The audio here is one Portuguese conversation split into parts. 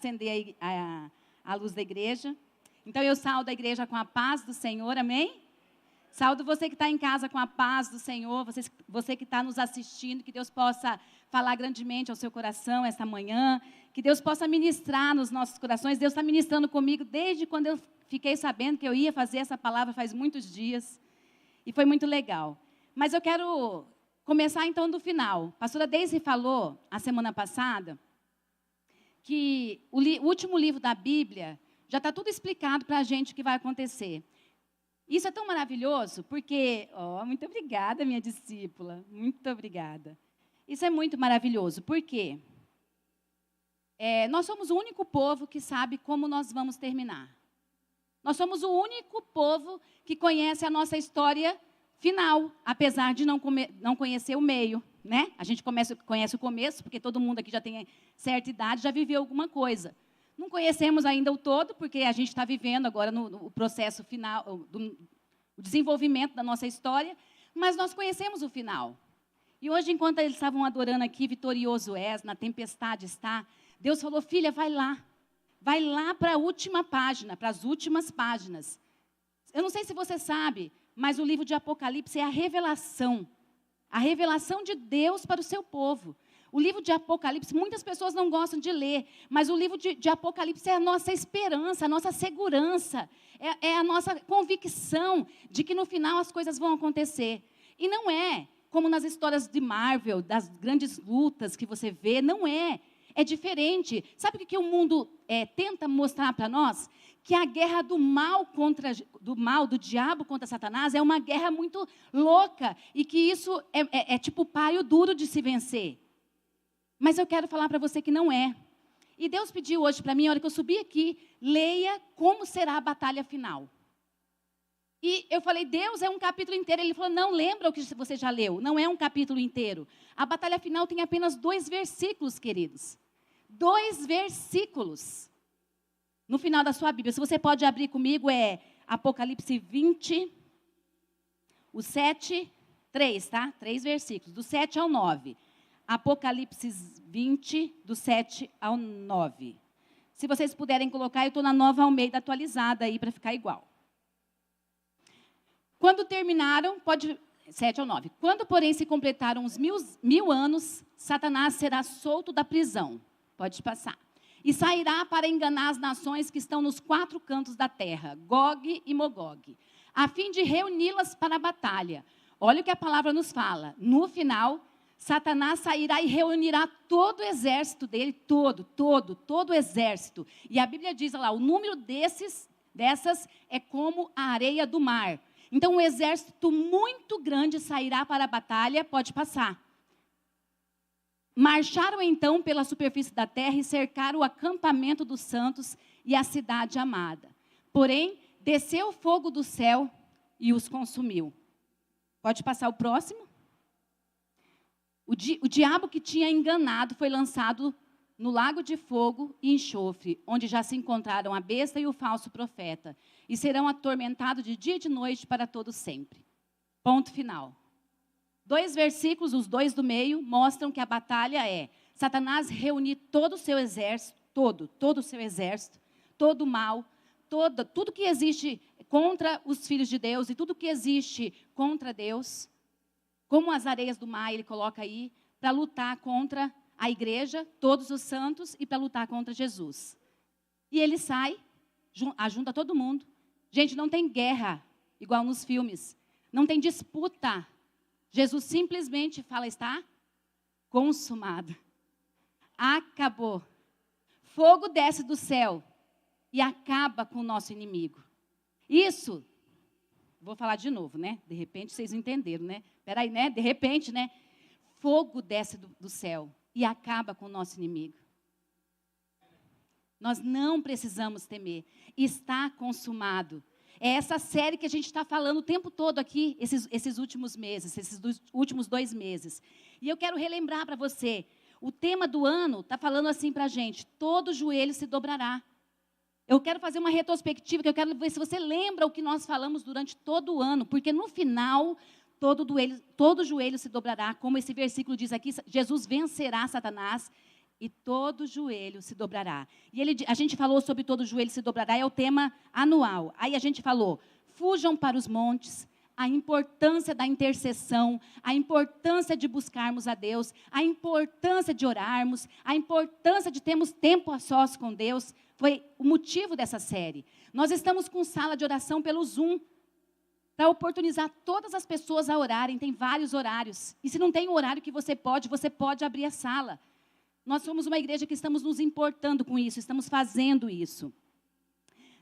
Acender a luz da igreja. Então, eu saúdo a igreja com a paz do Senhor, amém? Saúdo você que está em casa com a paz do Senhor, você que está nos assistindo, que Deus possa falar grandemente ao seu coração esta manhã, que Deus possa ministrar nos nossos corações. Deus está ministrando comigo desde quando eu fiquei sabendo que eu ia fazer essa palavra faz muitos dias, e foi muito legal. Mas eu quero começar então do final. A pastora Deise falou, a semana passada, que o último livro da Bíblia já está tudo explicado para a gente o que vai acontecer. Isso é tão maravilhoso, porque, muito obrigada, minha discípula, muito obrigada. Isso é muito maravilhoso, porque nós somos o único povo que sabe como nós vamos terminar. Nós somos o único povo que conhece a nossa história final, apesar de não conhecer o meio, né? A gente conhece o começo, porque todo mundo aqui já tem certa idade, já viveu alguma coisa. Não conhecemos ainda o todo, porque a gente está vivendo agora no processo final, do desenvolvimento da nossa história, mas nós conhecemos o final. E hoje, enquanto eles estavam adorando aqui, vitorioso és, na tempestade está, Deus falou, filha, vai lá para a última página, para as últimas páginas. Eu não sei se você sabe, mas o livro de Apocalipse é a revelação de Deus para o seu povo. O livro de Apocalipse, muitas pessoas não gostam de ler, mas o livro de Apocalipse é a nossa esperança, a nossa segurança, é a nossa convicção de que no final as coisas vão acontecer. E não é como nas histórias de Marvel, das grandes lutas que você vê, não é. É diferente. Sabe o que o mundo tenta mostrar para nós? Que a guerra do mal, do diabo contra Satanás, é uma guerra muito louca e que isso é tipo paio duro de se vencer. Mas eu quero falar para você que não é. E Deus pediu hoje para mim, a hora que eu subi aqui, leia como será a batalha final. E eu falei, Deus, é um capítulo inteiro. Ele falou, não, lembra o que você já leu, não é um capítulo inteiro. A batalha final tem apenas 2 versículos, queridos. 2 versículos. No final da sua Bíblia, se você pode abrir comigo, é Apocalipse 20, o 7, 3, tá? 3 versículos, do 7 ao 9. Apocalipse 20, do 7 ao 9. Se vocês puderem colocar, eu estou na Nova Almeida atualizada aí, para ficar igual. Quando terminaram, 7 ao 9. Quando, porém, se completaram os 1000 anos, Satanás será solto da prisão. Pode passar. E sairá para enganar as nações que estão nos 4 cantos da terra, Gog e Magog, a fim de reuni-las para a batalha. Olha o que a palavra nos fala. No final, Satanás sairá e reunirá todo o exército dele, todo o exército. E a Bíblia diz lá, o número dessas é como a areia do mar. Então, um exército muito grande sairá para a batalha, pode passar. Marcharam então pela superfície da terra e cercaram o acampamento dos santos e a cidade amada. Porém, desceu fogo do céu e os consumiu. Pode passar o próximo? O diabo que tinha enganado foi lançado no lago de fogo e enxofre, onde já se encontraram a besta e o falso profeta, e serão atormentados de dia e de noite para todo sempre. Ponto final. 2 versículos, os 2 do meio, mostram que a batalha é Satanás reunir todo o seu exército, todo o seu exército, todo o mal, tudo que existe contra os filhos de Deus e tudo que existe contra Deus, como as areias do mar, ele coloca aí, para lutar contra a igreja, todos os santos, e para lutar contra Jesus. E ele sai, ajunta todo mundo. Gente, não tem guerra, igual nos filmes. Não tem disputa. Jesus simplesmente fala, está consumado. Acabou. Fogo desce do céu e acaba com o nosso inimigo. Isso, vou falar de novo, né? De repente vocês entenderam, né? Peraí, né? De repente, né? Fogo desce do céu e acaba com o nosso inimigo. Nós não precisamos temer. Está consumado. É essa série que a gente está falando o tempo todo aqui, esses últimos meses, últimos 2 meses. E eu quero relembrar para você, o tema do ano está falando assim para a gente, todo joelho se dobrará. Eu quero fazer uma retrospectiva, que eu quero ver se você lembra o que nós falamos durante todo o ano, porque no final, todo joelho se dobrará, como esse versículo diz aqui, Jesus vencerá Satanás, e todo joelho se dobrará. E a gente falou sobre todo joelho se dobrará, é o tema anual. Aí a gente falou, fujam para os montes, a importância da intercessão, a importância de buscarmos a Deus, a importância de orarmos, a importância de termos tempo a sós com Deus, foi o motivo dessa série. Nós estamos com sala de oração pelo Zoom, para oportunizar todas as pessoas a orarem, tem vários horários. E se não tem um horário que você pode abrir a sala. Nós somos uma igreja que estamos nos importando com isso, estamos fazendo isso.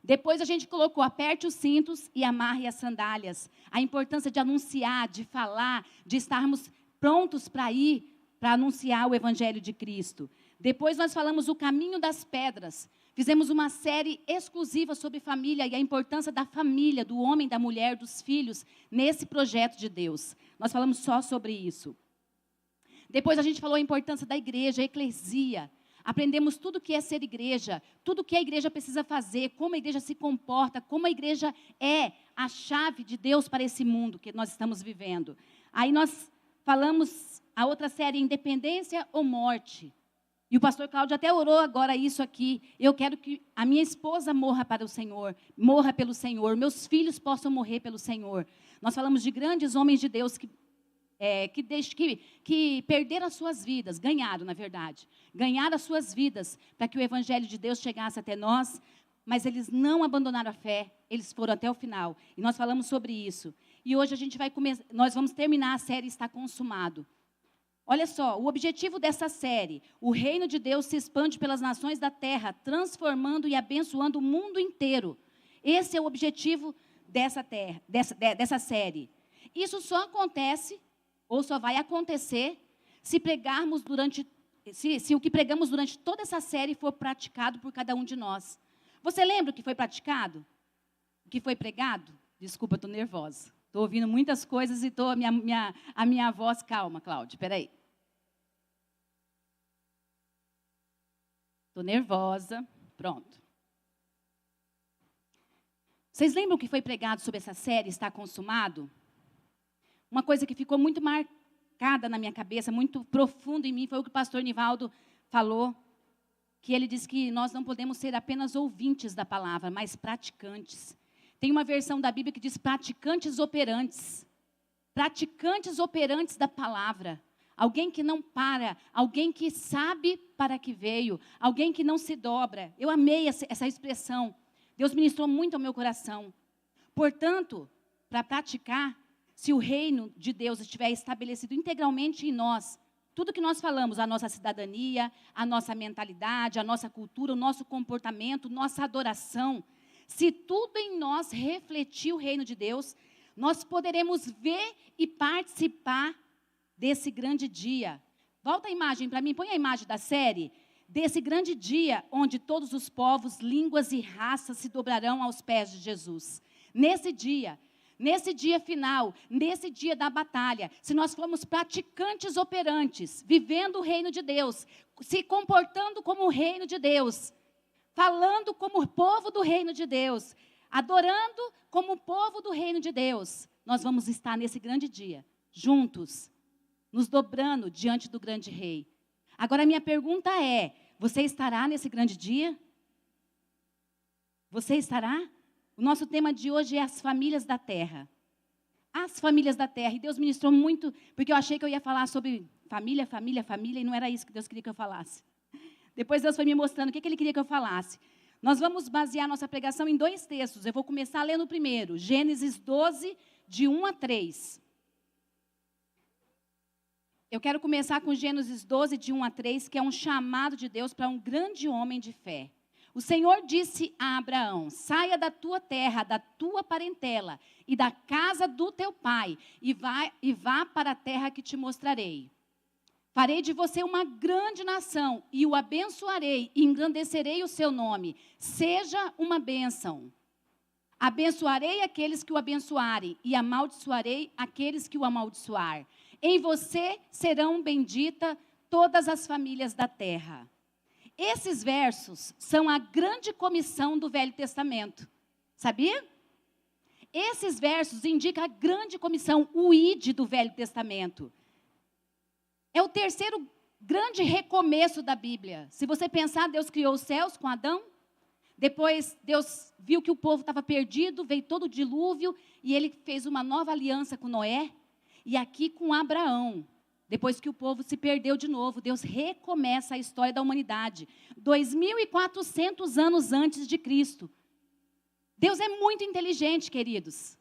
Depois a gente colocou, aperte os cintos e amarre as sandálias. A importância de anunciar, de falar, de estarmos prontos para ir, para anunciar o Evangelho de Cristo. Depois nós falamos o caminho das pedras. Fizemos uma série exclusiva sobre família e a importância da família, do homem, da mulher, dos filhos, nesse projeto de Deus. Nós falamos só sobre isso. Depois a gente falou a importância da igreja, a eclesia. Aprendemos tudo o que é ser igreja, tudo o que a igreja precisa fazer, como a igreja se comporta, como a igreja é a chave de Deus para esse mundo que nós estamos vivendo. Aí nós falamos a outra série, Independência ou Morte. E o pastor Cláudio até orou agora isso aqui. Eu quero que a minha esposa morra para o Senhor, morra pelo Senhor, meus filhos possam morrer pelo Senhor. Nós falamos de grandes homens de Deus que perderam as suas vidas, ganharam, na verdade. Ganharam as suas vidas para que o Evangelho de Deus chegasse até nós, mas eles não abandonaram a fé, eles foram até o final. E nós falamos sobre isso. E hoje nós vamos terminar a série Está Consumado. Olha só, o objetivo dessa série, o reino de Deus se expande pelas nações da terra, transformando e abençoando o mundo inteiro. Esse é o objetivo dessa série. Isso só acontece, ou só vai acontecer, se o que pregamos durante toda essa série for praticado por cada um de nós. Você lembra o que foi praticado? O que foi pregado? Desculpa, estou nervosa. Estou ouvindo muitas coisas e a minha voz... Calma, Cláudia, espera aí. Estou nervosa. Pronto. Vocês lembram o que foi pregado sobre essa série, Está Consumado? Uma coisa que ficou muito marcada na minha cabeça, muito profundo em mim, foi o que o pastor Nivaldo falou, que ele disse que nós não podemos ser apenas ouvintes da palavra, mas praticantes. Tem uma versão da Bíblia que diz praticantes operantes. Praticantes operantes da palavra. Alguém que não para, alguém que sabe para que veio, alguém que não se dobra. Eu amei essa expressão. Deus ministrou muito ao meu coração. Portanto, para praticar, se o reino de Deus estiver estabelecido integralmente em nós, tudo que nós falamos, a nossa cidadania, a nossa mentalidade, a nossa cultura, o nosso comportamento, nossa adoração, se tudo em nós refletir o reino de Deus, nós poderemos ver e participar desse grande dia. Volta a imagem para mim, põe a imagem da série. Desse grande dia, onde todos os povos, línguas e raças se dobrarão aos pés de Jesus. Nesse dia final, nesse dia da batalha, se nós formos praticantes operantes, vivendo o reino de Deus, se comportando como o reino de Deus, falando como o povo do reino de Deus, adorando como o povo do reino de Deus, nós vamos estar nesse grande dia, juntos, nos dobrando diante do grande rei. Agora, a minha pergunta é, você estará nesse grande dia? Você estará? O nosso tema de hoje é as famílias da terra. As famílias da terra. E Deus ministrou muito, porque eu achei que eu ia falar sobre família, e não era isso que Deus queria que eu falasse. Depois Deus foi me mostrando o que Ele queria que eu falasse. Nós vamos basear nossa pregação em 2 textos. Eu vou começar lendo o primeiro, Gênesis 12, de 1 a 3. Eu quero começar com Gênesis 12, de 1 a 3, que é um chamado de Deus para um grande homem de fé. O Senhor disse a Abraão, saia da tua terra, da tua parentela e da casa do teu pai e vá para a terra que te mostrarei. Farei de você uma grande nação e o abençoarei e engrandecerei o seu nome. Seja uma bênção. Abençoarei aqueles que o abençoarem e amaldiçoarei aqueles que o amaldiçoar. Em você serão benditas todas as famílias da terra. Esses versos são a grande comissão do Velho Testamento. Sabia? Esses versos indicam a grande comissão, o ID do Velho Testamento. É o terceiro grande recomeço da Bíblia. Se você pensar, Deus criou os céus com Adão. Depois, Deus viu que o povo estava perdido, veio todo o dilúvio, e ele fez uma nova aliança com Noé, e aqui com Abraão. Depois que o povo se perdeu de novo, Deus recomeça a história da humanidade. 2.400 anos antes de Cristo. Deus é muito inteligente, queridos.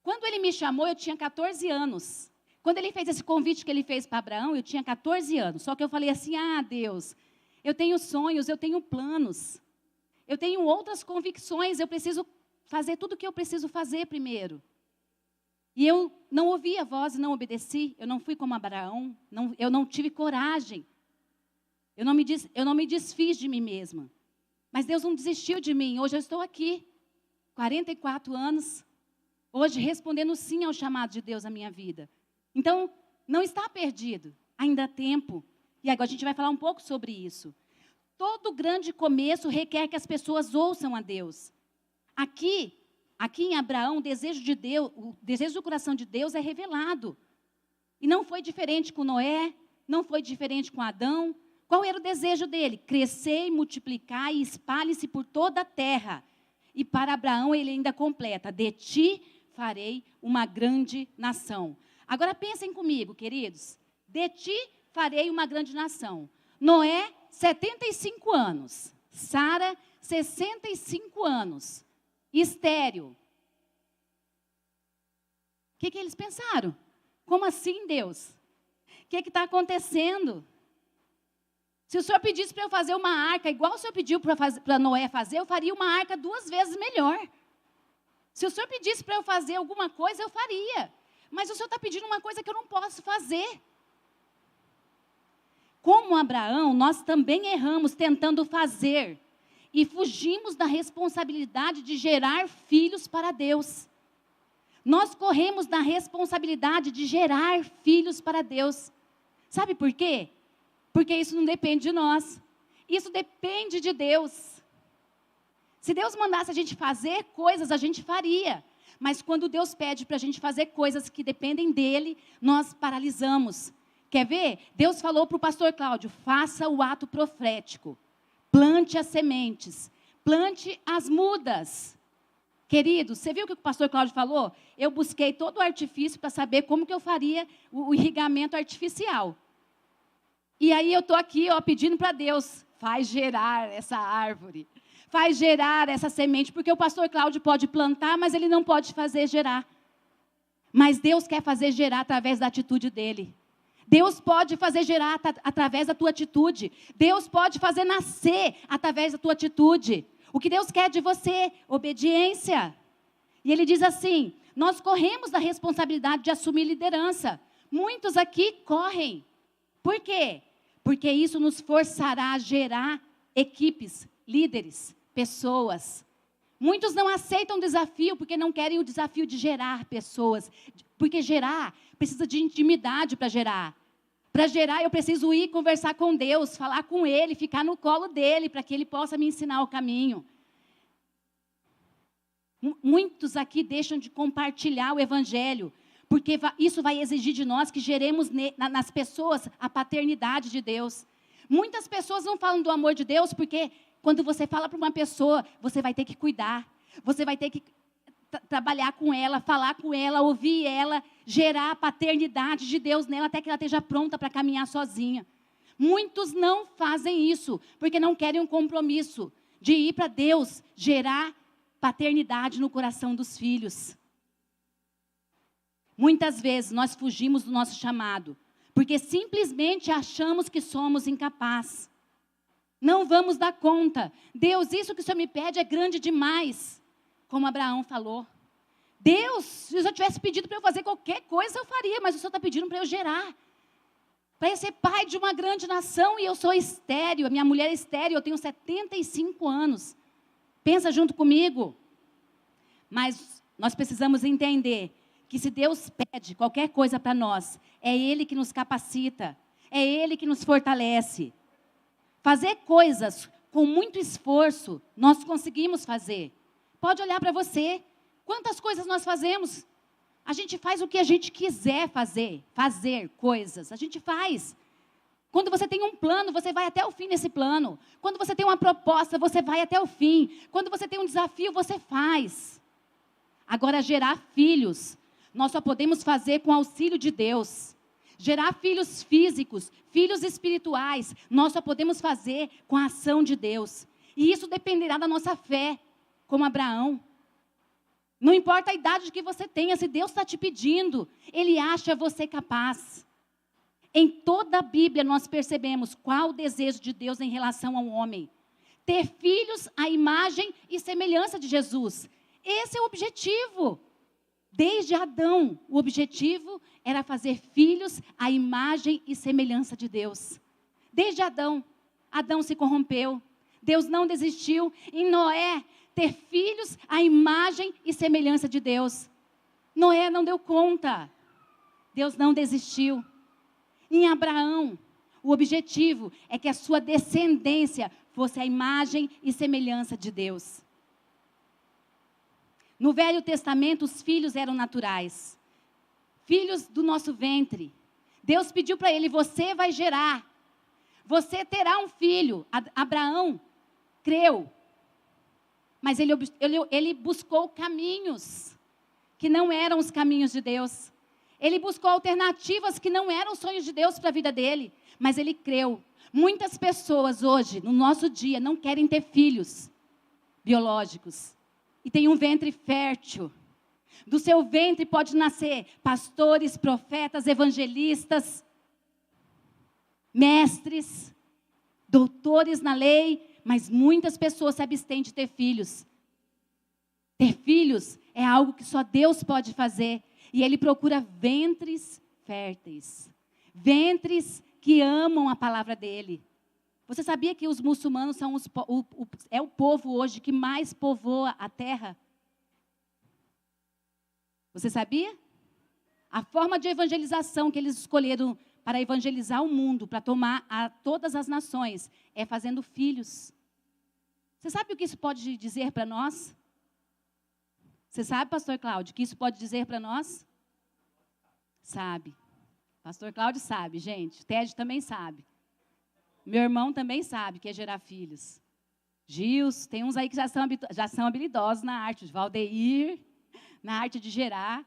Quando ele me chamou, eu tinha 14 anos. Quando ele fez esse convite que ele fez para Abraão, eu tinha 14 anos. Só que eu falei assim, Deus, eu tenho sonhos, eu tenho planos. Eu tenho outras convicções, eu preciso fazer tudo o que eu preciso fazer primeiro. E eu não ouvi a voz e não obedeci. Eu não fui como Abraão, eu não tive coragem. Eu não me desfiz de mim mesma. Mas Deus não desistiu de mim. Hoje eu estou aqui, 44 anos, hoje respondendo sim ao chamado de Deus na minha vida. Então, não está perdido, ainda há tempo. E agora a gente vai falar um pouco sobre isso. Todo grande começo requer que as pessoas ouçam a Deus. Aqui em Abraão, o desejo de Deus, o desejo do coração de Deus é revelado. E não foi diferente com Noé, não foi diferente com Adão. Qual era o desejo dele? Crescer, multiplicar e espalhe-se por toda a terra. E para Abraão ele ainda completa, de ti farei uma grande nação. Agora pensem comigo, queridos. De ti farei uma grande nação. Noé, 75 anos. Sara, 65 anos. Estéril. O que eles pensaram? Como assim, Deus? O que está acontecendo? Se o Senhor pedisse para eu fazer uma arca, igual o Senhor pediu para Noé fazer, eu faria uma arca 2 vezes melhor. Se o Senhor pedisse para eu fazer alguma coisa, eu faria. Mas o Senhor está pedindo uma coisa que eu não posso fazer. Como Abraão, nós também erramos tentando fazer e fugimos da responsabilidade de gerar filhos para Deus. Nós corremos da responsabilidade de gerar filhos para Deus. Sabe por quê? Porque isso não depende de nós. Isso depende de Deus. Se Deus mandasse a gente fazer coisas, a gente faria. Mas quando Deus pede para a gente fazer coisas que dependem dEle, nós paralisamos. Quer ver? Deus falou para o pastor Cláudio, faça o ato profético. Plante as sementes. Plante as mudas. Querido, você viu o que o pastor Cláudio falou? Eu busquei todo o artifício para saber como que eu faria o irrigamento artificial. E aí eu estou aqui, pedindo para Deus, faz gerar essa árvore. Faz gerar essa semente, porque o pastor Cláudio pode plantar, mas ele não pode fazer gerar. Mas Deus quer fazer gerar através da atitude dele. Deus pode fazer gerar através da tua atitude. Deus pode fazer nascer através da tua atitude. O que Deus quer de você? Obediência. E ele diz assim, nós corremos da responsabilidade de assumir liderança. Muitos aqui correm. Por quê? Porque isso nos forçará a gerar equipes, líderes, pessoas. Muitos não aceitam o desafio porque não querem o desafio de gerar pessoas. Porque gerar precisa de intimidade para gerar. Para gerar eu preciso ir conversar com Deus, falar com Ele, ficar no colo dEle para que Ele possa me ensinar o caminho. Muitos aqui deixam de compartilhar o Evangelho. Porque isso vai exigir de nós que geremos nas pessoas a paternidade de Deus. Muitas pessoas não falam do amor de Deus porque quando você fala para uma pessoa, você vai ter que cuidar. Você vai ter que trabalhar com ela, falar com ela, ouvir ela, gerar a paternidade de Deus nela até que ela esteja pronta para caminhar sozinha. Muitos não fazem isso porque não querem um compromisso de ir para Deus, gerar paternidade no coração dos filhos. Muitas vezes nós fugimos do nosso chamado, porque simplesmente achamos que somos incapazes. Não vamos dar conta. Deus, isso que o Senhor me pede é grande demais. Como Abraão falou. Deus, se o Senhor tivesse pedido para eu fazer qualquer coisa, eu faria, mas o Senhor está pedindo para eu gerar. Para eu ser pai de uma grande nação e eu sou estéril, a minha mulher é estéril, eu tenho 75 anos. Pensa junto comigo. Mas nós precisamos entender que se Deus pede qualquer coisa para nós, é Ele que nos capacita, é Ele que nos fortalece. Fazer coisas com muito esforço, nós conseguimos fazer. Pode olhar para você, quantas coisas nós fazemos? A gente faz o que a gente quiser fazer coisas, a gente faz. Quando você tem um plano, você vai até o fim desse plano. Quando você tem uma proposta, você vai até o fim. Quando você tem um desafio, você faz. Agora, gerar filhos, nós só podemos fazer com o auxílio de Deus. Gerar filhos físicos, filhos espirituais, nós só podemos fazer com a ação de Deus. E isso dependerá da nossa fé, como Abraão. Não importa a idade que você tenha, se Deus está te pedindo, Ele acha você capaz. Em toda a Bíblia nós percebemos qual o desejo de Deus em relação ao homem. Ter filhos à imagem e semelhança de Jesus. Esse é o objetivo. Desde Adão, o objetivo era fazer filhos à imagem e semelhança de Deus. Desde Adão, Adão se corrompeu. Deus não desistiu. Em Noé, ter filhos à imagem e semelhança de Deus. Noé não deu conta. Deus não desistiu. Em Abraão, o objetivo é que a sua descendência fosse a imagem e semelhança de Deus. No Velho Testamento, os filhos eram naturais. Filhos do nosso ventre. Deus pediu para ele, você vai gerar. Você terá um filho. Abraão creu. Mas ele buscou caminhos que não eram os caminhos de Deus. Ele buscou alternativas que não eram sonhos de Deus para a vida dele. Mas ele creu. Muitas pessoas hoje, no nosso dia, não querem ter filhos biológicos. E tem um ventre fértil. Do seu ventre pode nascer pastores, profetas, evangelistas, mestres, doutores na lei, mas muitas pessoas se abstêm de ter filhos. Ter filhos é algo que só Deus pode fazer. E Ele procura ventres férteis. Ventres que amam a palavra dEle. Você sabia que os muçulmanos são é o povo hoje que mais povoa a terra? Você sabia? A forma de evangelização que eles escolheram para evangelizar o mundo, para tomar a todas as nações, é fazendo filhos. Você sabe o que isso pode dizer para nós? Você sabe, pastor Cláudio, o que isso pode dizer para nós? Sabe. Pastor Cláudio sabe, gente. O Ted também sabe. Meu irmão também sabe que é gerar filhos. Gils, tem uns aí que já são habilidosos na arte. Valdeir, na arte de gerar.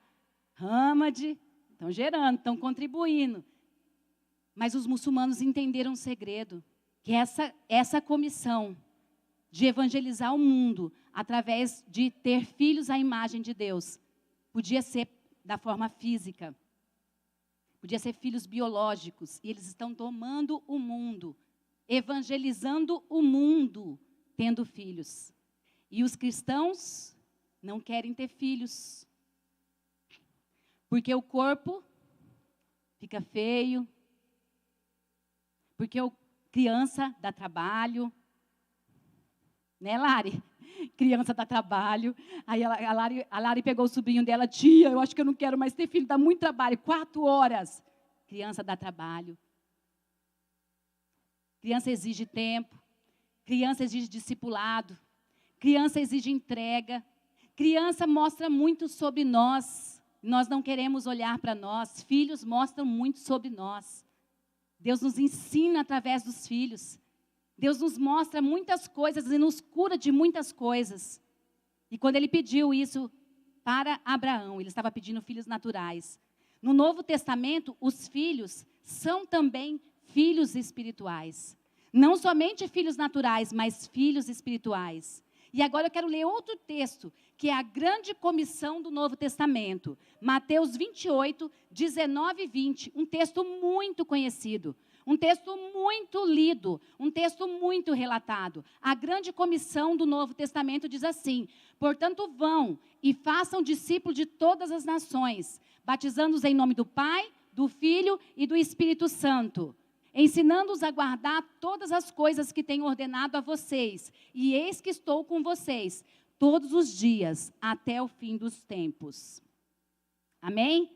Hamad, estão gerando, estão contribuindo. Mas os muçulmanos entenderam um segredo. Que essa comissão de evangelizar o mundo através de ter filhos à imagem de Deus, podia ser da forma física. Podia ser filhos biológicos. E eles estão tomando o mundo, evangelizando o mundo, tendo filhos. E os cristãos não querem ter filhos. Porque o corpo fica feio. Porque criança dá trabalho. Né, Lari? Criança dá trabalho. Aí a Lari pegou o sobrinho dela. Tia, eu acho que eu não quero mais ter filho, dá muito trabalho. 4 horas. Criança dá trabalho. Criança exige tempo. Criança exige discipulado. Criança exige entrega. Criança mostra muito sobre nós. Nós não queremos olhar para nós. Filhos mostram muito sobre nós. Deus nos ensina através dos filhos. Deus nos mostra muitas coisas e nos cura de muitas coisas. E quando Ele pediu isso para Abraão, Ele estava pedindo filhos naturais. No Novo Testamento, os filhos são também filhos espirituais. Não somente filhos naturais, mas filhos espirituais. E agora eu quero ler outro texto, que é a grande comissão do Novo Testamento. Mateus 28, 19 e 20. Um texto muito conhecido. Um texto muito lido, um texto muito relatado. A grande comissão do Novo Testamento diz assim: portanto, vão e façam discípulos de todas as nações, batizando-os em nome do Pai, do Filho e do Espírito Santo, ensinando-os a guardar todas as coisas que tenho ordenado a vocês. E eis que estou com vocês todos os dias, até o fim dos tempos. Amém?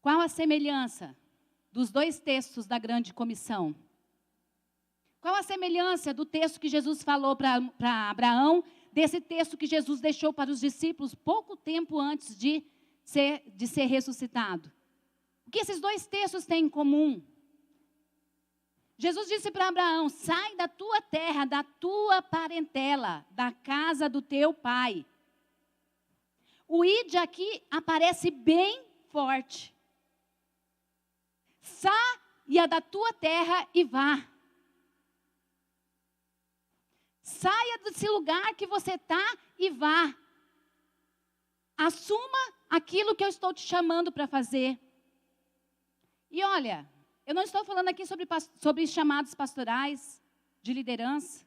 Qual a semelhança dos dois textos da grande comissão? Qual a semelhança do texto que Jesus falou para Abraão, desse texto que Jesus deixou para os discípulos pouco tempo antes de de ser ressuscitado. O que esses dois textos têm em comum? Jesus disse para Abraão: sai da tua terra, da tua parentela, da casa do teu pai. O ide aqui aparece bem forte. Saia da tua terra e vá. Saia desse lugar que você está e vá. Assuma aquilo que eu estou te chamando para fazer. E olha, eu não estou falando aqui sobre chamados pastorais, de liderança.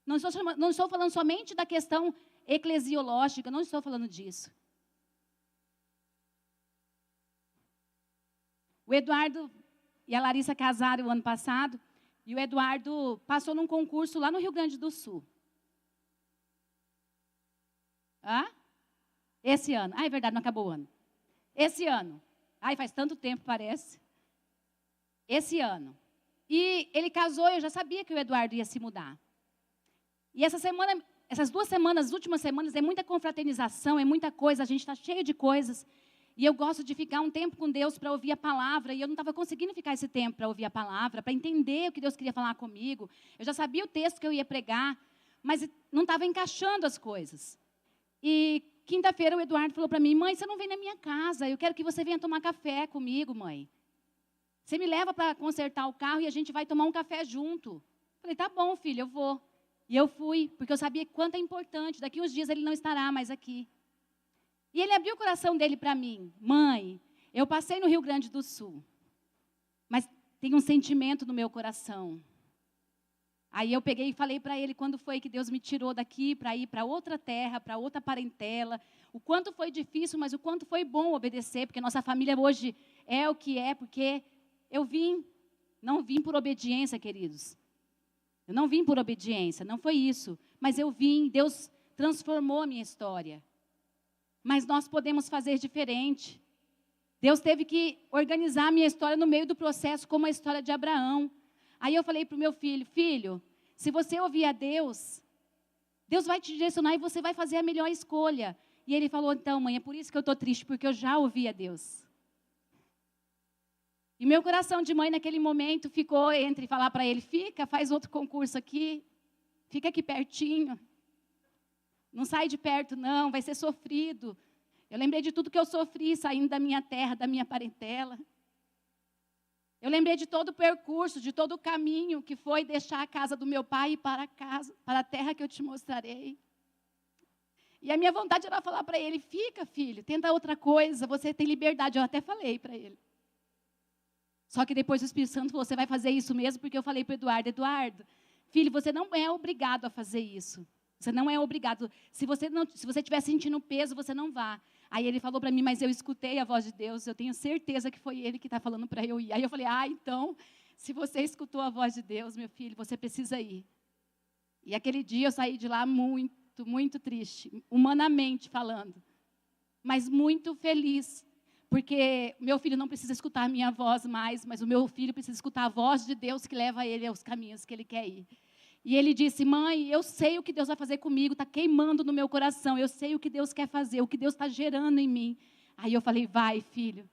Não estou falando somente da questão eclesiológica, não estou falando disso. O Eduardo e a Larissa casaram o ano passado, e o Eduardo passou num concurso lá no Rio Grande do Sul. Esse ano. É verdade, não acabou o ano. Esse ano. Faz tanto tempo, parece. Esse ano. E ele casou, eu já sabia que o Eduardo ia se mudar. E essas 2 semanas, as últimas semanas, é muita confraternização, é muita coisa, a gente está cheio de coisas. E eu gosto de ficar um tempo com Deus para ouvir a palavra, e eu não estava conseguindo ficar esse tempo para ouvir a palavra, para entender o que Deus queria falar comigo. Eu já sabia o texto que eu ia pregar, mas não estava encaixando as coisas. E quinta-feira o Eduardo falou para mim: mãe, você não vem na minha casa, eu quero que você venha tomar café comigo, mãe. Você me leva para consertar o carro e a gente vai tomar um café junto. Falei: tá bom, filho, eu vou. E eu fui, porque eu sabia quanto é importante. Daqui uns dias ele não estará mais aqui. E ele abriu o coração dele para mim: mãe, eu passei no Rio Grande do Sul, mas tem um sentimento no meu coração. Aí eu peguei e falei para ele quando foi que Deus me tirou daqui para ir para outra terra, para outra parentela. O quanto foi difícil, mas o quanto foi bom obedecer, porque nossa família hoje é o que é, porque não vim por obediência, queridos. Eu não vim por obediência, não foi isso. Mas eu vim, Deus transformou a minha história. Mas nós podemos fazer diferente. Deus teve que organizar a minha história no meio do processo, como a história de Abraão. Aí eu falei para o meu filho: filho, se você ouvir a Deus, Deus vai te direcionar e você vai fazer a melhor escolha. E ele falou: então, mãe, é por isso que eu estou triste, porque eu já ouvi a Deus. E meu coração de mãe naquele momento ficou entre falar para ele: faz outro concurso aqui, fica aqui pertinho. Não sai de perto não, vai ser sofrido. Eu lembrei de tudo que eu sofri saindo da minha terra, da minha parentela. Eu lembrei de todo o percurso, de todo o caminho que foi deixar a casa do meu pai e ir para a terra que eu te mostrarei. E a minha vontade era falar para ele: fica, filho, tenta outra coisa, você tem liberdade. Eu até falei para ele. Só que depois o Espírito Santo falou: você vai fazer isso mesmo? Porque eu falei para o Eduardo: Eduardo, filho, você não é obrigado a fazer isso. Você não é obrigado. Se você estiver sentindo peso, você não vá. Aí ele falou para mim: mas eu escutei a voz de Deus, eu tenho certeza que foi Ele que está falando para eu ir. Aí eu falei: então, se você escutou a voz de Deus, meu filho, você precisa ir. E aquele dia eu saí de lá muito, muito triste, humanamente falando, mas muito feliz. Porque meu filho não precisa escutar a minha voz mais, mas o meu filho precisa escutar a voz de Deus que leva ele aos caminhos que ele quer ir. E ele disse: mãe, eu sei o que Deus vai fazer comigo, está queimando no meu coração, eu sei o que Deus quer fazer, o que Deus está gerando em mim. Aí eu falei: vai, filho,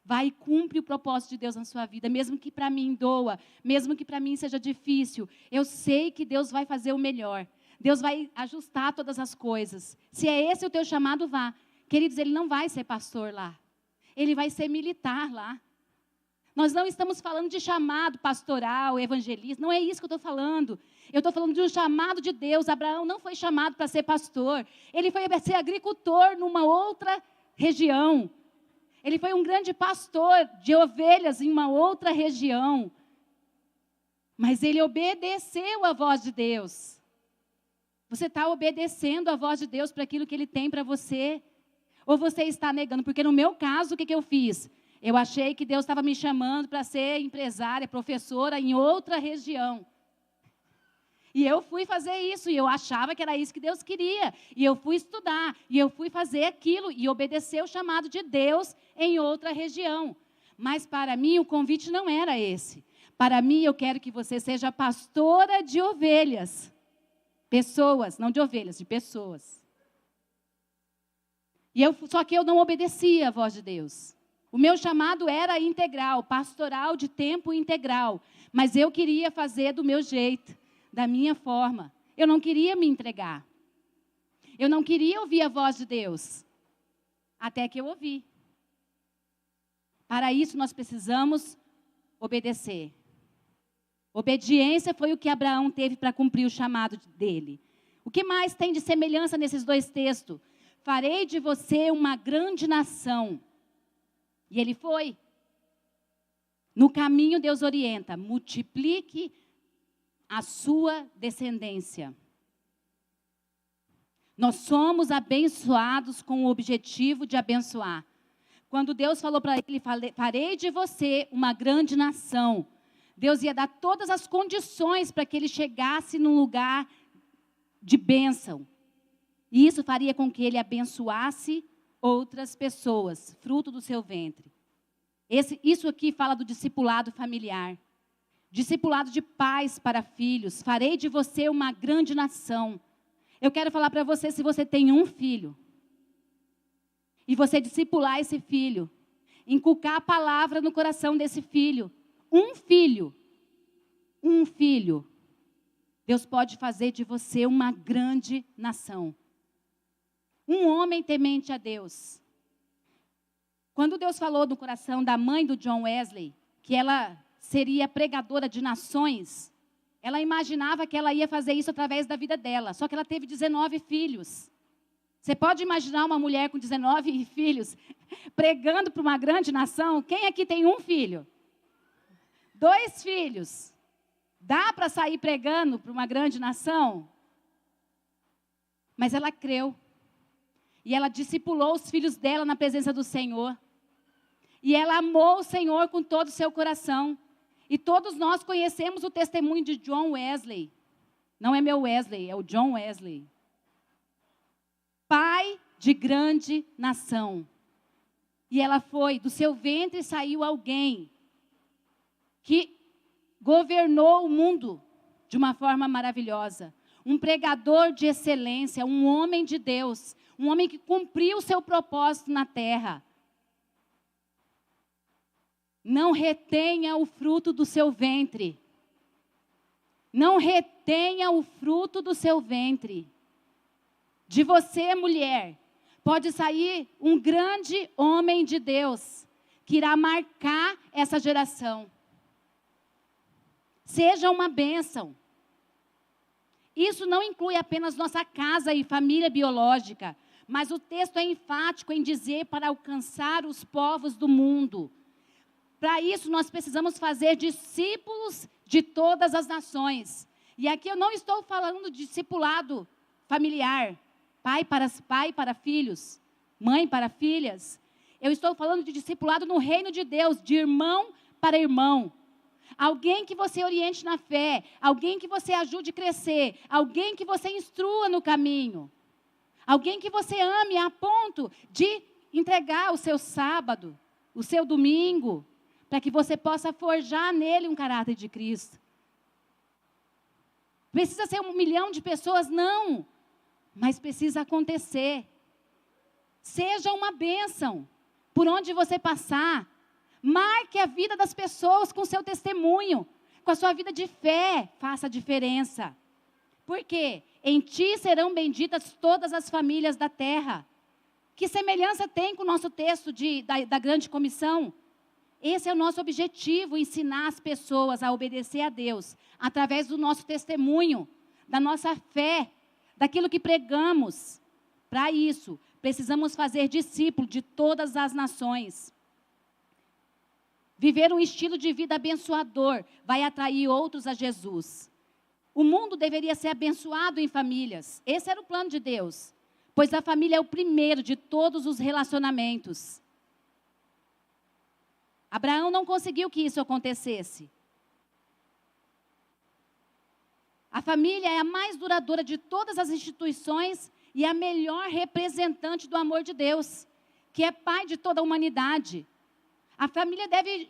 vai e cumpre o propósito de Deus na sua vida, mesmo que para mim doa, mesmo que para mim seja difícil, eu sei que Deus vai fazer o melhor, Deus vai ajustar todas as coisas. Se é esse o teu chamado, vá. Queridos, ele não vai ser pastor lá, ele vai ser militar lá. Nós não estamos falando de chamado pastoral, evangelista, não é isso que eu estou falando. Eu estou falando de um chamado de Deus. Abraão não foi chamado para ser pastor. Ele foi ser agricultor numa outra região. Ele foi um grande pastor de ovelhas em uma outra região. Mas ele obedeceu à voz de Deus. Você está obedecendo à voz de Deus para aquilo que Ele tem para você? Ou você está negando? Porque no meu caso, o que eu fiz? Eu achei que Deus estava me chamando para ser empresária, professora em outra região. E eu fui fazer isso, e eu achava que era isso que Deus queria. E eu fui estudar, e eu fui fazer aquilo, e obedecer o chamado de Deus em outra região. Mas para mim o convite não era esse. Para mim eu quero que você seja pastora de ovelhas. Pessoas, não de ovelhas, de pessoas. Só que eu não obedecia à voz de Deus. O meu chamado era integral, pastoral de tempo integral. Mas eu queria fazer do meu jeito, da minha forma. Eu não queria me entregar. Eu não queria ouvir a voz de Deus. Até que eu ouvi. Para isso nós precisamos obedecer. Obediência foi o que Abraão teve para cumprir o chamado dele. O que mais tem de semelhança nesses dois textos? Farei de você uma grande nação. E ele foi. No caminho Deus orienta, multiplique a sua descendência. Nós somos abençoados com o objetivo de abençoar. Quando Deus falou para ele, farei de você uma grande nação. Deus ia dar todas as condições para que ele chegasse num lugar de bênção. E isso faria com que ele abençoasse outras pessoas, fruto do seu ventre. Isso aqui fala do discipulado familiar. Discipulado de pais para filhos. Farei de você uma grande nação. Eu quero falar para você, se você tem um filho, e você discipular esse filho, inculcar a palavra no coração desse filho, um filho, Deus pode fazer de você uma grande nação. Um homem temente a Deus. Quando Deus falou no coração da mãe do John Wesley, que ela seria pregadora de nações, ela imaginava que ela ia fazer isso através da vida dela. Só que ela teve 19 filhos. Você pode imaginar uma mulher com 19 filhos pregando para uma grande nação? Quem aqui tem um filho? 2 filhos. Dá para sair pregando para uma grande nação? Mas ela creu. E ela discipulou os filhos dela na presença do Senhor. E ela amou o Senhor com todo o seu coração. E todos nós conhecemos o testemunho de John Wesley. Não é meu Wesley, é o John Wesley. Pai de grande nação. E ela foi, do seu ventre saiu alguém que governou o mundo de uma forma maravilhosa. Um pregador de excelência, um homem de Deus, um homem que cumpriu o seu propósito na terra. Não retenha o fruto do seu ventre. Não retenha o fruto do seu ventre. De você, mulher, pode sair um grande homem de Deus, que irá marcar essa geração. Seja uma bênção. Isso não inclui apenas nossa casa e família biológica, mas o texto é enfático em dizer para alcançar os povos do mundo. Para isso, nós precisamos fazer discípulos de todas as nações. E aqui eu não estou falando de discipulado familiar, pai para filhos, mãe para filhas. Eu estou falando de discipulado no reino de Deus, de irmão para irmão. Alguém que você oriente na fé, alguém que você ajude a crescer, alguém que você instrua no caminho. Alguém que você ame a ponto de entregar o seu sábado, o seu domingo, para que você possa forjar nele um caráter de Cristo. Precisa ser 1 milhão de pessoas? Não. Mas precisa acontecer. Seja uma bênção. Por onde você passar, marque a vida das pessoas com seu testemunho, com a sua vida de fé, faça a diferença. Por quê? Em ti serão benditas todas as famílias da terra. Que semelhança tem com o nosso texto da grande comissão? Esse é o nosso objetivo, ensinar as pessoas a obedecer a Deus, através do nosso testemunho, da nossa fé, daquilo que pregamos. Para isso, precisamos fazer discípulos de todas as nações. Viver um estilo de vida abençoador vai atrair outros a Jesus. O mundo deveria ser abençoado em famílias. Esse era o plano de Deus, pois a família é o primeiro de todos os relacionamentos. Abraão não conseguiu que isso acontecesse. A família é a mais duradoura de todas as instituições e a melhor representante do amor de Deus, que é pai de toda a humanidade. A família deve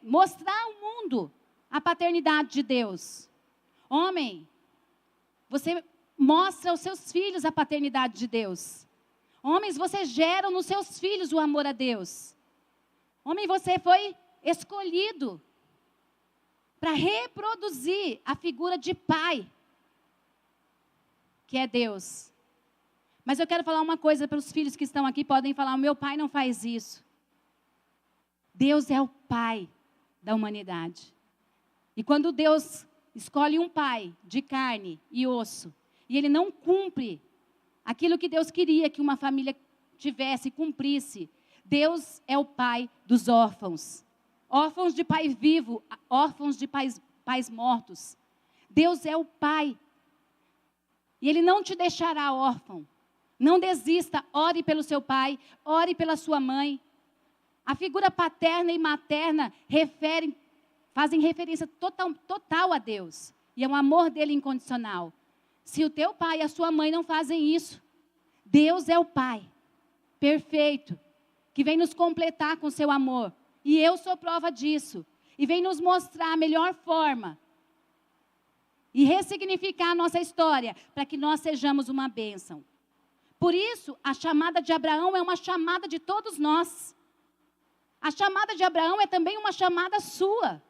mostrar ao mundo a paternidade de Deus. Homem, você mostra aos seus filhos a paternidade de Deus. Homens, vocês geram nos seus filhos o amor a Deus. Homem, você foi escolhido para reproduzir a figura de pai, que é Deus. Mas eu quero falar uma coisa para os filhos que estão aqui, podem falar, o meu pai não faz isso. Deus é o pai da humanidade. E quando Deus escolhe um pai de carne e osso, e ele não cumpre aquilo que Deus queria que uma família tivesse, cumprisse, Deus é o pai dos órfãos. Órfãos de pai vivo, órfãos de pais mortos. Deus é o pai. E ele não te deixará órfão. Não desista, ore pelo seu pai, ore pela sua mãe. A figura paterna e materna fazem referência total a Deus. E é um amor dele incondicional. Se o teu pai e a sua mãe não fazem isso, Deus é o pai perfeito, que vem nos completar com seu amor. E eu sou prova disso. E vem nos mostrar a melhor forma e ressignificar a nossa história para que nós sejamos uma bênção. Por isso, a chamada de Abraão é uma chamada de todos nós. A chamada de Abraão é também uma chamada sua.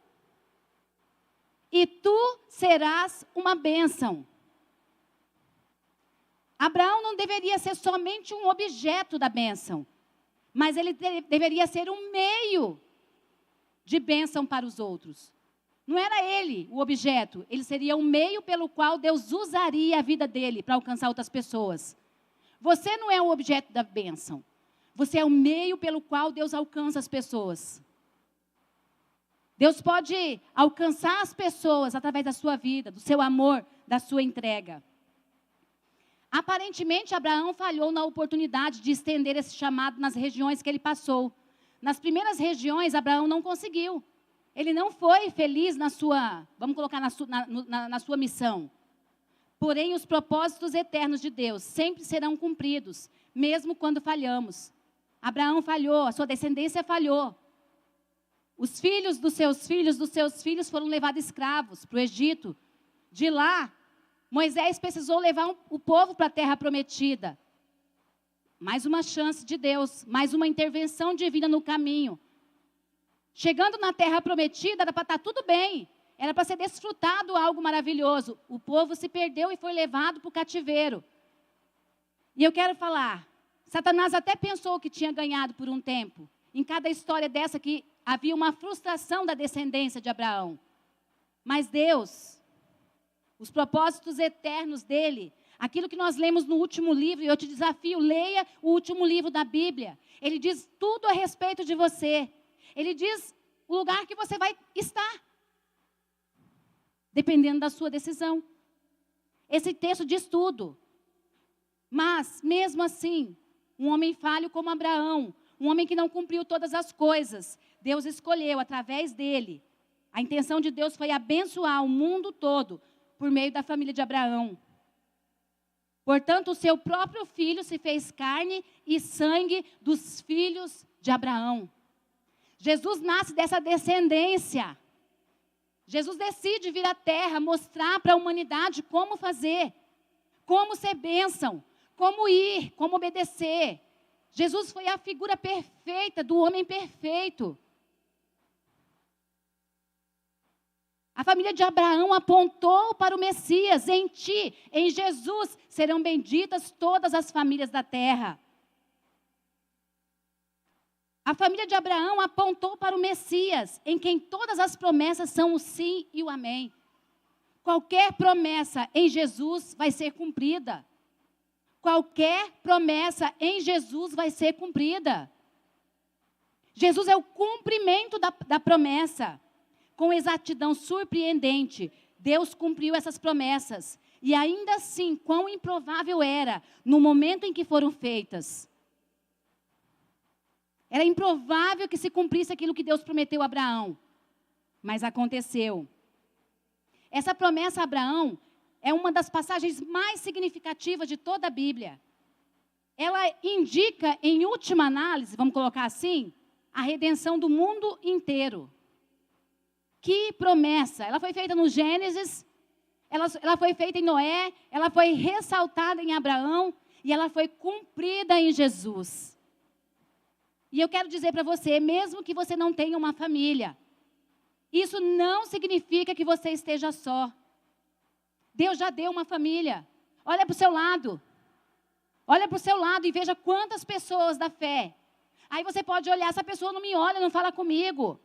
E tu serás uma bênção. Abraão não deveria ser somente um objeto da bênção, mas ele deveria ser um meio de bênção para os outros. Não era ele o objeto, ele seria um meio pelo qual Deus usaria a vida dele para alcançar outras pessoas. Você não é o objeto da bênção. Você é o meio pelo qual Deus alcança as pessoas. Deus pode alcançar as pessoas através da sua vida, do seu amor, da sua entrega. Aparentemente, Abraão falhou na oportunidade de estender esse chamado nas regiões que ele passou. Nas primeiras regiões, Abraão não conseguiu. Ele não foi feliz na sua, vamos colocar na sua missão. Porém, os propósitos eternos de Deus sempre serão cumpridos, mesmo quando falhamos. Abraão falhou, a sua descendência falhou. Os filhos dos seus filhos foram levados escravos para o Egito. De lá, Moisés precisou levar o povo para a terra prometida. Mais uma chance de Deus, mais uma intervenção divina no caminho. Chegando na terra prometida, era para estar tudo bem. Era para ser desfrutado algo maravilhoso. O povo se perdeu e foi levado para o cativeiro. E eu quero falar, Satanás até pensou que tinha ganhado por um tempo. Em cada história dessa que havia uma frustração da descendência de Abraão. Mas Deus, os propósitos eternos dele, aquilo que nós lemos no último livro, e eu te desafio, leia o último livro da Bíblia. Ele diz tudo a respeito de você. Ele diz o lugar que você vai estar, dependendo da sua decisão. Esse texto diz tudo. Mas, mesmo assim, um homem falho como Abraão, um homem que não cumpriu todas as coisas, Deus escolheu através dele. A intenção de Deus foi abençoar o mundo todo por meio da família de Abraão. Portanto, o seu próprio filho se fez carne e sangue dos filhos de Abraão. Jesus nasce dessa descendência. Jesus decide vir à terra, mostrar para a humanidade como fazer, como ser bênção, como ir, como obedecer. Jesus foi a figura perfeita do homem perfeito. A família de Abraão apontou para o Messias. Em ti, em Jesus, serão benditas todas as famílias da terra. A família de Abraão apontou para o Messias, em quem todas as promessas são o sim e o amém. Qualquer promessa em Jesus vai ser cumprida. Qualquer promessa em Jesus vai ser cumprida. Jesus é o cumprimento da promessa. Com exatidão surpreendente, Deus cumpriu essas promessas. E ainda assim, quão improvável era no momento em que foram feitas. Era improvável que se cumprisse aquilo que Deus prometeu a Abraão. Mas aconteceu. Essa promessa a Abraão é uma das passagens mais significativas de toda a Bíblia. Ela indica, em última análise, vamos colocar assim, a redenção do mundo inteiro. Que promessa! Ela foi feita no Gênesis, ela foi feita em Noé, ela foi ressaltada em Abraão, E ela foi cumprida em Jesus. E eu quero dizer para você, mesmo que você não tenha uma família, isso não significa que você esteja só. Deus já deu uma família. Olha para o seu lado. Olha para o seu lado e veja quantas pessoas da fé. Aí você pode olhar, essa pessoa não me olha, não fala comigo.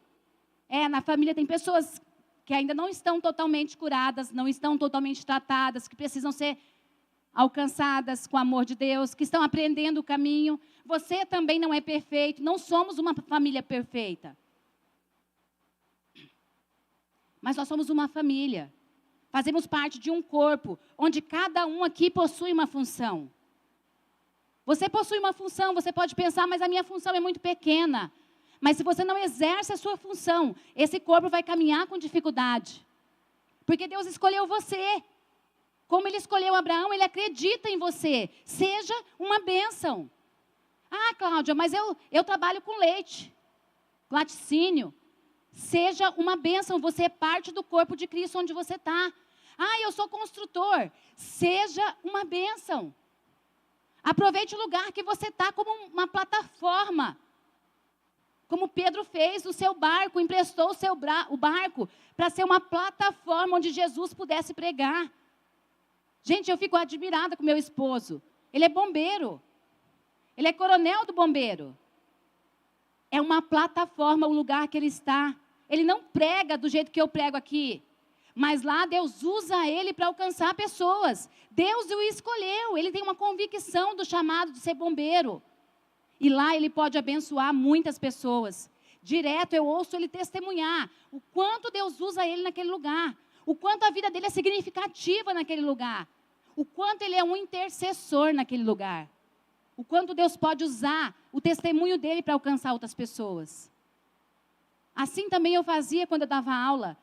Na família tem pessoas que ainda não estão totalmente curadas, não estão totalmente tratadas, que precisam ser alcançadas com o amor de Deus, que estão aprendendo o caminho. Você também não é perfeito, não somos uma família perfeita. Mas nós somos uma família. Fazemos parte de um corpo, onde cada um aqui possui uma função. Você possui uma função, você pode pensar, mas a minha função é muito pequena. Mas se você não exerce a sua função, esse corpo vai caminhar com dificuldade. Porque Deus escolheu você. Como Ele escolheu Abraão, Ele acredita em você. Seja uma bênção. Ah, Cláudia, mas eu trabalho com leite, laticínio. Seja uma bênção, você é parte do corpo de Cristo onde você está. Ah, eu sou construtor. Seja uma bênção. Aproveite o lugar que você está como uma plataforma. Como Pedro fez o seu barco, emprestou o barco para ser uma plataforma onde Jesus pudesse pregar. Gente, eu fico admirada com meu esposo. Ele é bombeiro. Ele é coronel do bombeiro. É uma plataforma o lugar que ele está. Ele não prega do jeito que eu prego aqui. Mas lá Deus usa ele para alcançar pessoas. Deus o escolheu. Ele tem uma convicção do chamado de ser bombeiro. E lá ele pode abençoar muitas pessoas. Direto eu ouço ele testemunhar o quanto Deus usa ele naquele lugar. O quanto a vida dele é significativa naquele lugar. O quanto ele é um intercessor naquele lugar. O quanto Deus pode usar o testemunho dele para alcançar outras pessoas. Assim também eu fazia quando eu dava aula.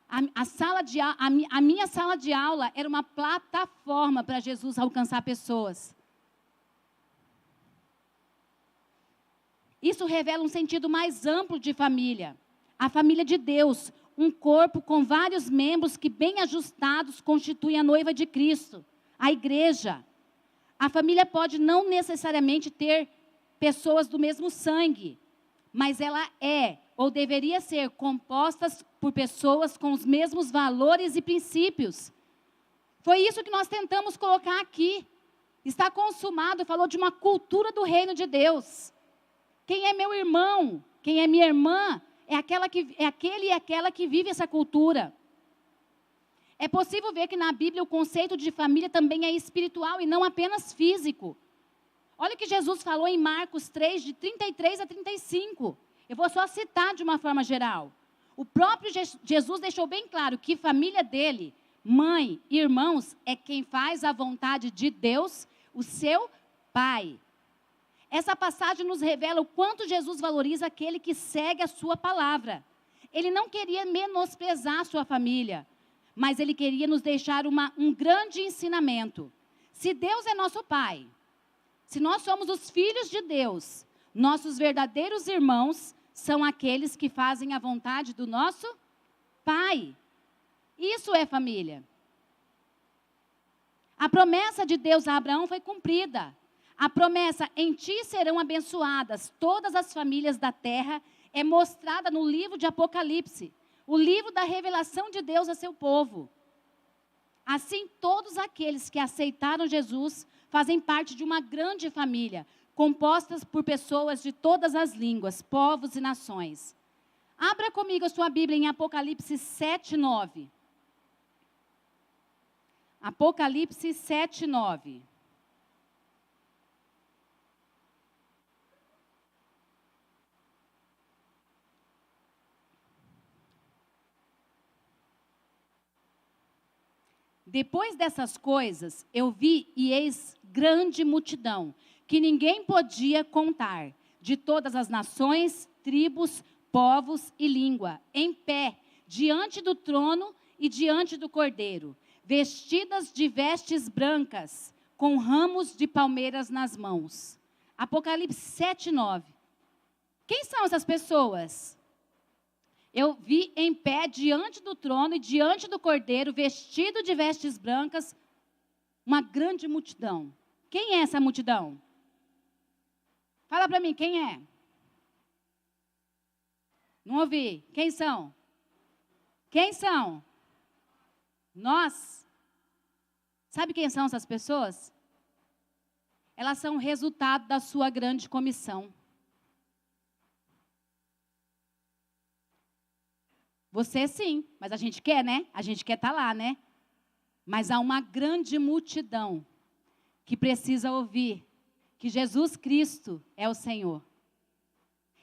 A minha sala de aula era uma plataforma para Jesus alcançar pessoas. Isso revela um sentido mais amplo de família. A família de Deus, um corpo com vários membros que bem ajustados constituem a noiva de Cristo, a igreja. A família pode não necessariamente ter pessoas do mesmo sangue, mas ela é ou deveria ser composta por pessoas com os mesmos valores e princípios. Foi isso que nós tentamos colocar aqui. Está consumado, falou de uma cultura do reino de Deus. Quem é meu irmão, quem é minha irmã, é aquele e aquela que vive essa cultura. É possível ver que na Bíblia o conceito de família também é espiritual e não apenas físico. Olha o que Jesus falou em Marcos 3, de 33 a 35. Eu vou só citar de uma forma geral. O próprio Jesus deixou bem claro que família dele, mãe e irmãos, é quem faz a vontade de Deus, o seu Pai. Essa passagem nos revela o quanto Jesus valoriza aquele que segue a sua palavra. Ele não queria menosprezar a sua família, mas ele queria nos deixar um grande ensinamento. Se Deus é nosso Pai, se nós somos os filhos de Deus, nossos verdadeiros irmãos são aqueles que fazem a vontade do nosso Pai. Isso é família. A promessa de Deus a Abraão foi cumprida. A promessa, em ti serão abençoadas todas as famílias da terra, é mostrada no livro de Apocalipse, o livro da revelação de Deus a seu povo. Assim, todos aqueles que aceitaram Jesus fazem parte de uma grande família, composta por pessoas de todas as línguas, povos e nações. Abra comigo a sua Bíblia em Apocalipse 7:9. Apocalipse 7:9. Depois dessas coisas, eu vi e eis grande multidão, que ninguém podia contar, de todas as nações, tribos, povos e língua, em pé, diante do trono e diante do Cordeiro, vestidas de vestes brancas, com ramos de palmeiras nas mãos. Apocalipse 7:9. Quem são essas pessoas? Eu vi em pé diante do trono e diante do Cordeiro, vestido de vestes brancas, uma grande multidão. Quem é essa multidão? Fala para mim, quem é? Não ouvi. Quem são? Quem são? Nós. Sabe quem são essas pessoas? Elas são o resultado da sua grande comissão. Você sim, mas a gente quer, né? A gente quer estar lá, né? Mas há uma grande multidão que precisa ouvir que Jesus Cristo é o Senhor.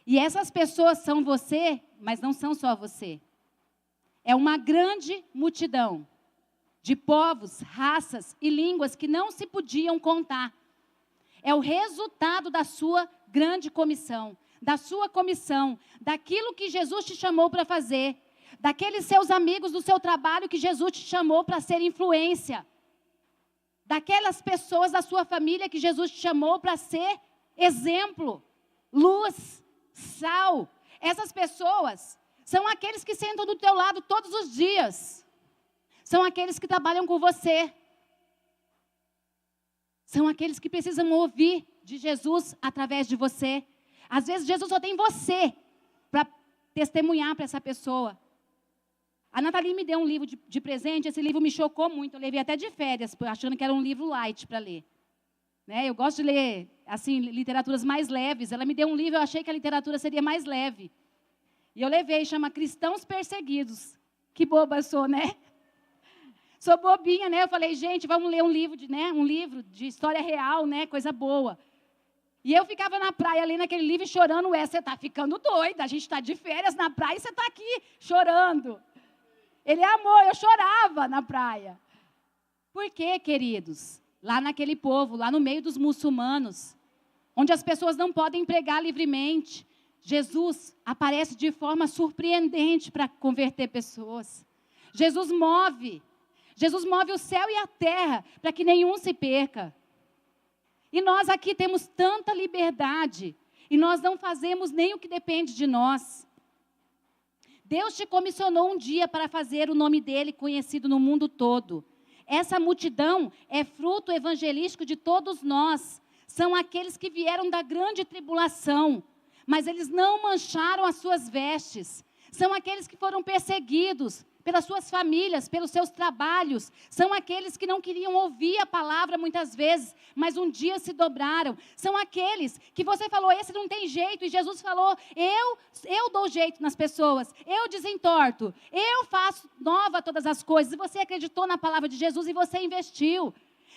E essas pessoas são você, mas não são só você. É uma grande multidão de povos, raças e línguas que não se podiam contar. É o resultado da sua grande comissão, da sua comissão, daquilo que Jesus te chamou para fazer, daqueles seus amigos do seu trabalho que Jesus te chamou para ser influência, daquelas pessoas da sua família que Jesus te chamou para ser exemplo, luz, sal. Essas pessoas são aqueles que sentam do teu lado todos os dias. São aqueles que trabalham com você. São aqueles que precisam ouvir de Jesus através de você. Às vezes Jesus só tem você para testemunhar para essa pessoa. A Nathalie me deu um livro de presente, esse livro me chocou muito, eu levei até de férias, achando que era um livro light para ler. Né? Eu gosto de ler, assim, literaturas mais leves. Ela me deu um livro, eu achei que a literatura seria mais leve. E eu levei, chama Cristãos Perseguidos. Que boba eu sou, né? Sou bobinha, né? Eu falei, gente, vamos ler um livro de história real, né? Coisa boa. E eu ficava na praia lendo aquele livro e chorando. Você está ficando doida, a gente está de férias na praia e você está aqui chorando. Ele é amor, eu chorava na praia. Por quê, queridos? Lá naquele povo, lá no meio dos muçulmanos, onde as pessoas não podem pregar livremente, Jesus aparece de forma surpreendente para converter pessoas. Jesus move o céu e a terra para que nenhum se perca. E nós aqui temos tanta liberdade e nós não fazemos nem o que depende de nós. Deus te comissionou um dia para fazer o nome dele conhecido no mundo todo. Essa multidão é fruto evangelístico de todos nós. São aqueles que vieram da grande tribulação, mas eles não mancharam as suas vestes. São aqueles que foram perseguidos pelas suas famílias, pelos seus trabalhos. São aqueles que não queriam ouvir a palavra muitas vezes, mas um dia se dobraram. São aqueles que você falou, esse não tem jeito, e Jesus falou, eu dou jeito nas pessoas, eu desentorto, eu faço nova todas as coisas. E você acreditou na palavra de Jesus e você investiu.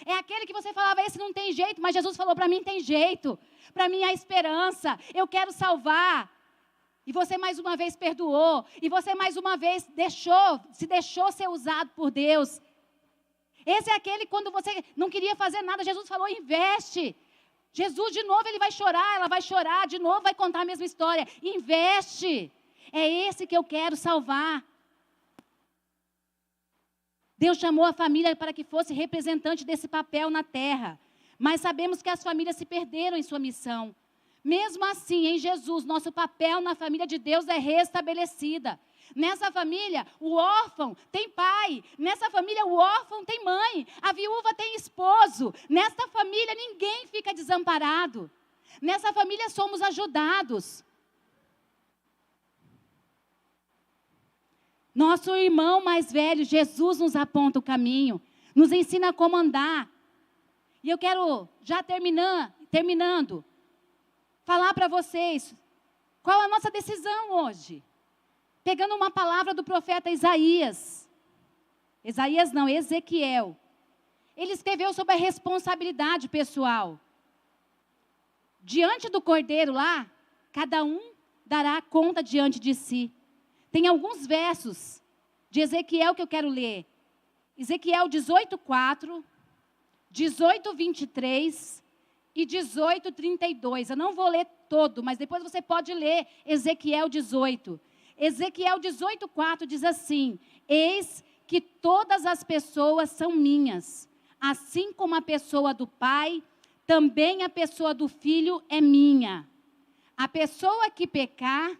É aquele que você falava, esse não tem jeito, mas Jesus falou, para mim tem jeito, para mim há esperança, eu quero salvar. E você mais uma vez perdoou. E você mais uma vez se deixou ser usado por Deus. Esse é aquele quando você não queria fazer nada, Jesus falou, investe. Jesus de novo ele vai chorar, ela vai chorar, de novo vai contar a mesma história. Investe. É esse que eu quero salvar. Deus chamou a família para que fosse representante desse papel na terra. Mas sabemos que as famílias se perderam em sua missão. Mesmo assim, em Jesus, nosso papel na família de Deus é restabelecida. Nessa família, o órfão tem pai. Nessa família, o órfão tem mãe. A viúva tem esposo. Nessa família, ninguém fica desamparado. Nessa família, somos ajudados. Nosso irmão mais velho, Jesus, nos aponta o caminho. Nos ensina como andar. E eu quero, já terminando, falar para vocês, qual a nossa decisão hoje? Pegando uma palavra do profeta Ezequiel. Ele escreveu sobre a responsabilidade pessoal. Diante do cordeiro lá, cada um dará conta diante de si. Tem alguns versos de Ezequiel que eu quero ler. Ezequiel 18:4, 18:23 e 18:32. Eu não vou ler todo, mas depois você pode ler Ezequiel 18. Ezequiel 18:4 diz assim: eis que todas as pessoas são minhas, assim como a pessoa do pai, também a pessoa do filho é minha. A pessoa que pecar,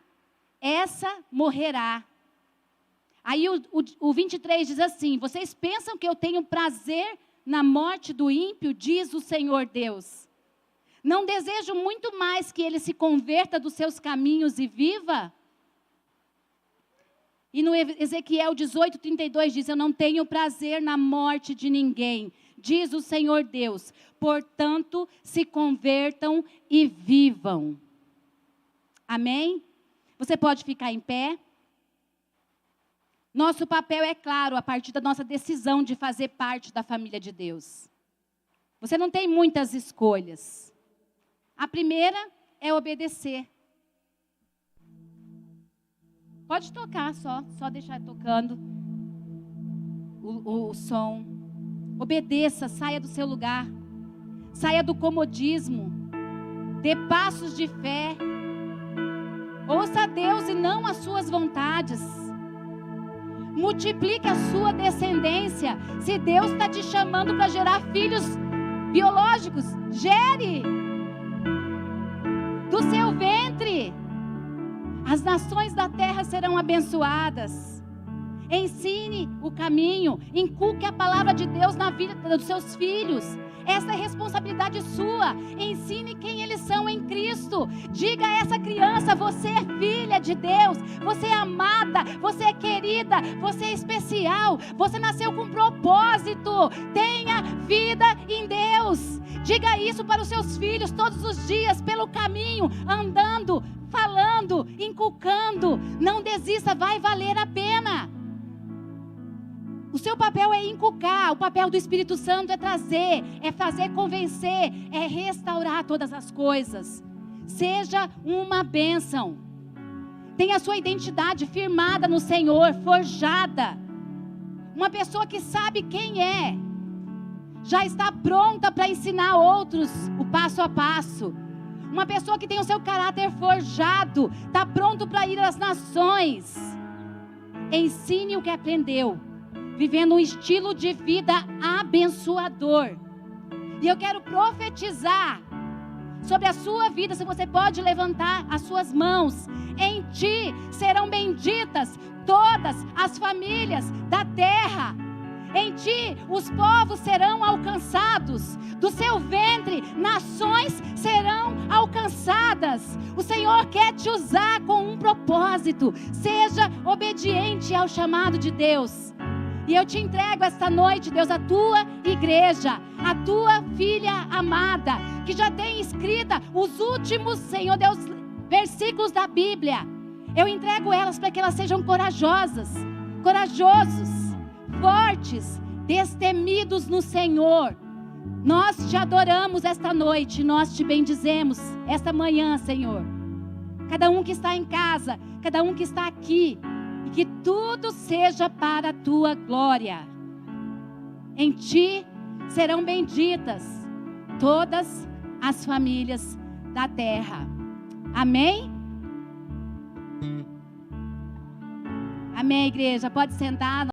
essa morrerá. Aí o 23 diz assim: vocês pensam que eu tenho prazer na morte do ímpio, diz o Senhor Deus. Não desejo muito mais que ele se converta dos seus caminhos e viva? E no Ezequiel 18:32 diz, eu não tenho prazer na morte de ninguém, diz o Senhor Deus. Portanto, se convertam e vivam. Amém? Você pode ficar em pé. Nosso papel é claro, a partir da nossa decisão de fazer parte da família de Deus. Você não tem muitas escolhas. A primeira é obedecer. Pode tocar só deixar tocando o som. Obedeça, saia do seu lugar. Saia do comodismo. Dê passos de fé. Ouça a Deus e não as suas vontades. Multiplique a sua descendência. Se Deus está te chamando para gerar filhos biológicos, gere do seu ventre. As nações da terra serão abençoadas. Ensine o caminho, inculque a palavra de Deus na vida dos seus filhos. Essa é responsabilidade sua. Ensine quem eles são em Cristo. Diga a essa criança, você é filha de Deus, você é amada, você é querida, você é especial, você nasceu com propósito. Tenha vida em Deus. Diga isso para os seus filhos todos os dias, pelo caminho, andando, falando, inculcando. Não desista, vai valer a pena. O seu papel é inculcar, o papel do Espírito Santo é trazer, é fazer convencer, é restaurar todas as coisas. Seja uma bênção. Tenha a sua identidade firmada no Senhor, forjada. Uma pessoa que sabe quem é, já está pronta para ensinar outros o passo a passo. Uma pessoa que tem o seu caráter forjado, está pronto para ir às nações. Ensine o que aprendeu, vivendo um estilo de vida abençoador. E eu quero profetizar sobre a sua vida. Se você pode levantar as suas mãos. Em ti serão benditas todas as famílias da terra. Em ti os povos serão alcançados. Do seu ventre nações serão alcançadas. O Senhor quer te usar com um propósito. Seja obediente ao chamado de Deus. E eu te entrego esta noite, Deus, a tua igreja, a tua filha amada, que já tem escrita os últimos, Senhor Deus, versículos da Bíblia. Eu entrego elas para que elas sejam corajosos, fortes, destemidos no Senhor. Nós te adoramos esta noite, nós te bendizemos esta manhã, Senhor. Cada um que está em casa, cada um que está aqui, e que tudo seja para a tua glória. Em ti serão benditas todas as famílias da terra. Amém? Amém, igreja. Pode sentar.